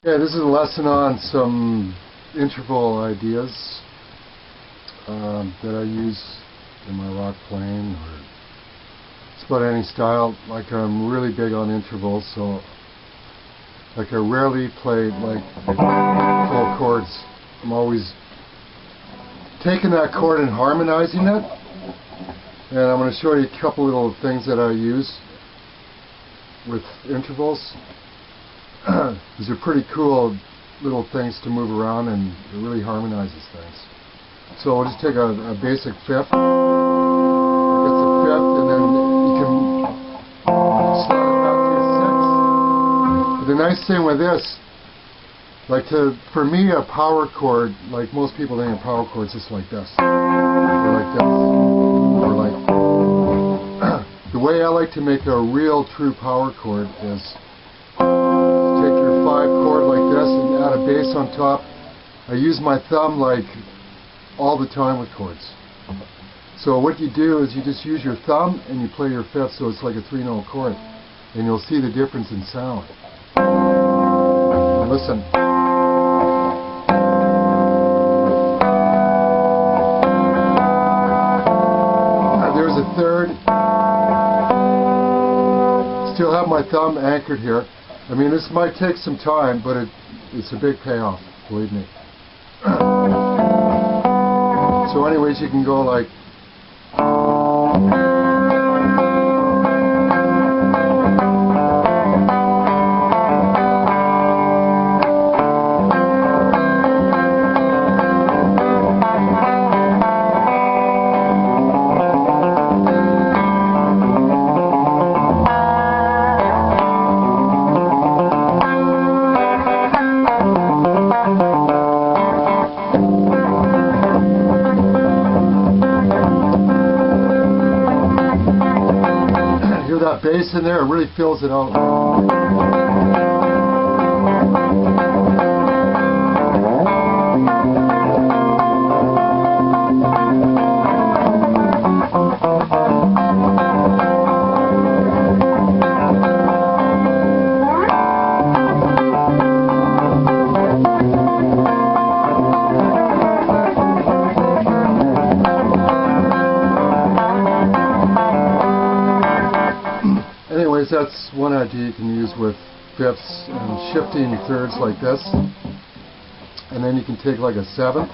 Yeah, this is a lesson on some interval ideas that I use in my rock playing, or it's about any style. Like, I'm really big on intervals, so like I rarely play like full chords. I'm always taking that chord and harmonizing it, and I'm going to show you a couple little things that I use with intervals. These are pretty cool little things to move around, and it really harmonizes things. So we'll just take a basic fifth. It's a fifth, and then you can slide it back to a sixth. But the nice thing with this, for me, a power chord, like most people think a power chord is just like this, or like this, or like. The way I like to make a real, true power chord is take your 5 chord like this and add a bass on top. I use my thumb like all the time with chords. So what you do is you just use your thumb and you play your fifth, so it's like a 3-note chord, and you'll see the difference in sound. Now listen. There's a third. Still have my thumb anchored here. I mean, this might take some time, but it's a big payoff, believe me. So anyways, you can go like... that bass in there, it really fills it out. Anyways, that's one idea you can use with fifths and shifting thirds like this. And then you can take like a seventh,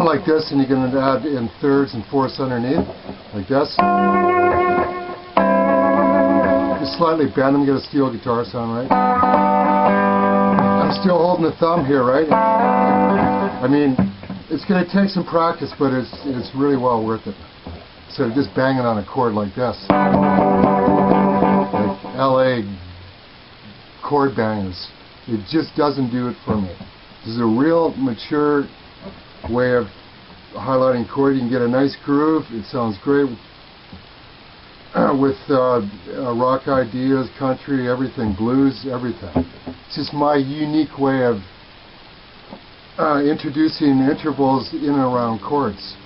like this, and you can add in thirds and fourths underneath, like this. Just slightly bend them, get a steel guitar sound, right? I'm still holding the thumb here, right? I mean, it's going to take some practice, but it's really well worth it. Instead of just banging on a chord like this. Like LA chord bangers. It just doesn't do it for me. This is a real mature way of highlighting chord. You can get a nice groove. It sounds great with rock ideas, country, everything, blues, everything. It's just my unique way of introducing intervals in and around chords.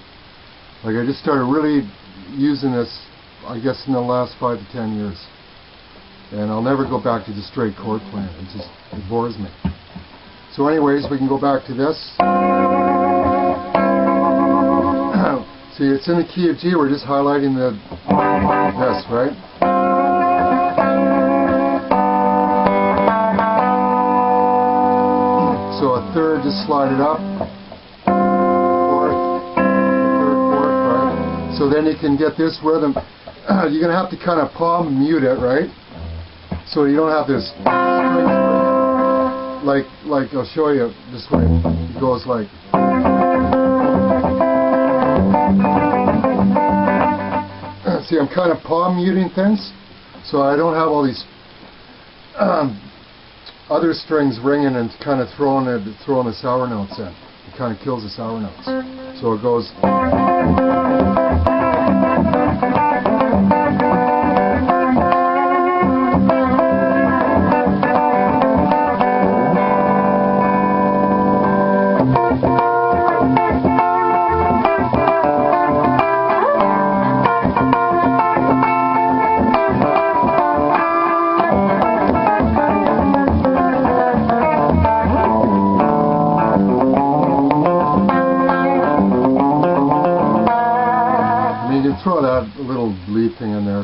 Like, I just started really using this, I guess, in the last 5 to 10 years. And I'll never go back to just straight chord playing. It bores me. So anyways, we can go back to this. See, it's in the key of G. We're just highlighting this, right? So a third, just slide it up. So then you can get this rhythm. You're going to have to kind of palm mute it, right? So you don't have this like I'll show you this way. It goes like. See, I'm kind of palm muting things, so I don't have all these other strings ringing and kind of throwing the sour notes in. It kind of kills the sour notes. So it goes.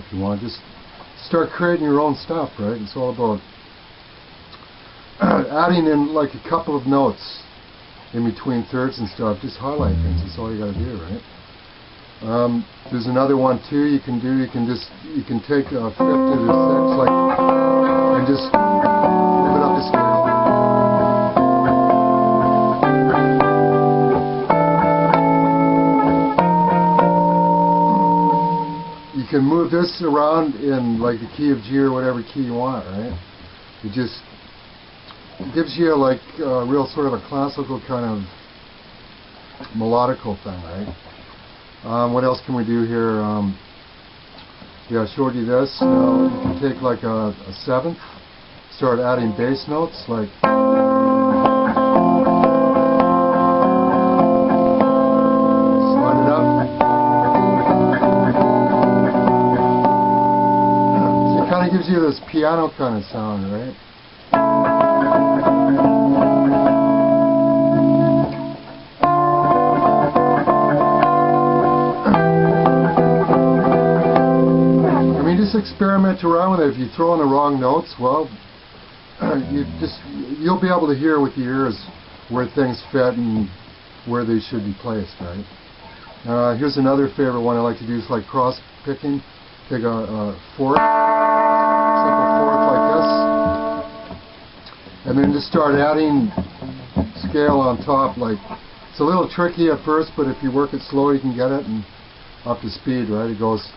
if you want. Just start creating your own stuff, right? It's all about adding in like a couple of notes in between thirds and stuff. Just highlight things. That's all you got to do, right? There's another one too. You can take a fifth to the sixth, like, and just move it up the scale. You can move this around in like the key of G or whatever key you want, right? It gives you like a real sort of a classical kind of melodical thing, right? What else can we do here? Yeah, I showed you this. Now you can take like a seventh, start adding bass notes, like slide it up. So it kind of gives you this piano kind of sound, right? Experiment around with it. If you throw in the wrong notes, well, you'll be able to hear with your ears where things fit and where they should be placed, right? Here's another favorite one I like to do. It's like cross picking. Take a fourth, simple fourth like this, and then just start adding scale on top. Like, it's a little tricky at first, but if you work it slow, you can get it and up to speed, right? It goes.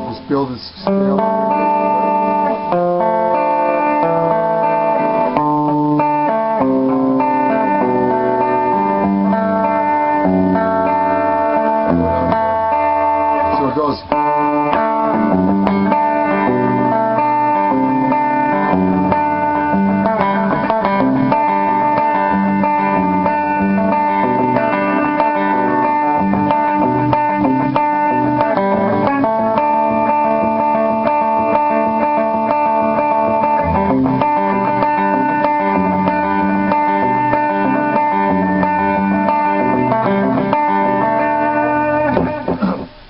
Just build this scale. So it goes.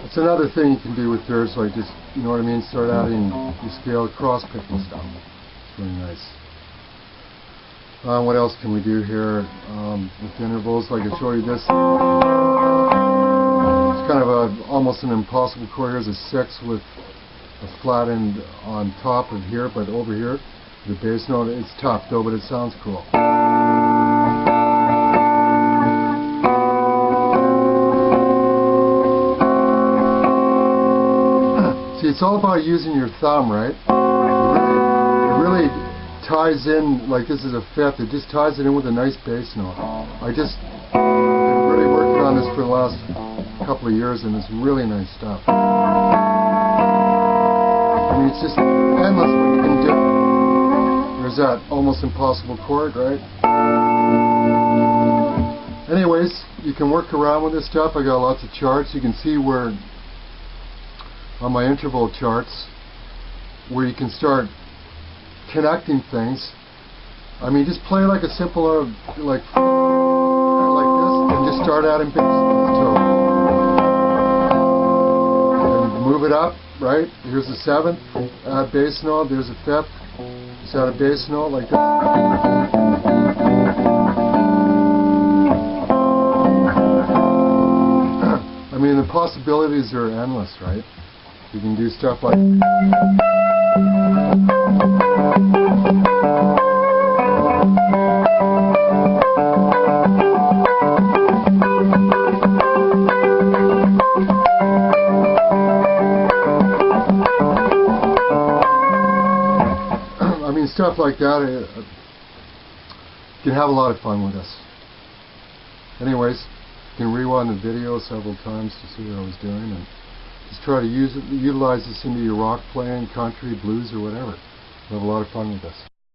It's another thing you can do with thirds, like just, you know what I mean, start adding your scale cross-picking stuff. It's really nice. What else can we do here with intervals? Like I showed you this. It's kind of almost an impossible chord. Here's a 6 with a flat end on top of here, but over here, the bass note. It's tough though, but it sounds cool. See, it's all about using your thumb, right? It really ties in, like this is a fifth, it just ties it in with a nice bass note. I've been really working on this for the last couple of years, and it's really nice stuff. I mean, it's just endless what you can do. There's that almost impossible chord, right? Anyways, you can work around with this stuff. I got lots of charts. You can see where on my interval charts where you can start connecting things. I mean, just play like a simple like this and just start adding bass notes and move it up, right? Here's a seventh, add bass note, there's a fifth, just add a bass note like this. I mean, the possibilities are endless, right? You can do stuff like I mean, stuff like that. You can have a lot of fun with this. Anyways, you can rewind the video several times to see what I was doing, and just try to utilize this into your rock playing, country, blues, or whatever. You'll have a lot of fun with this.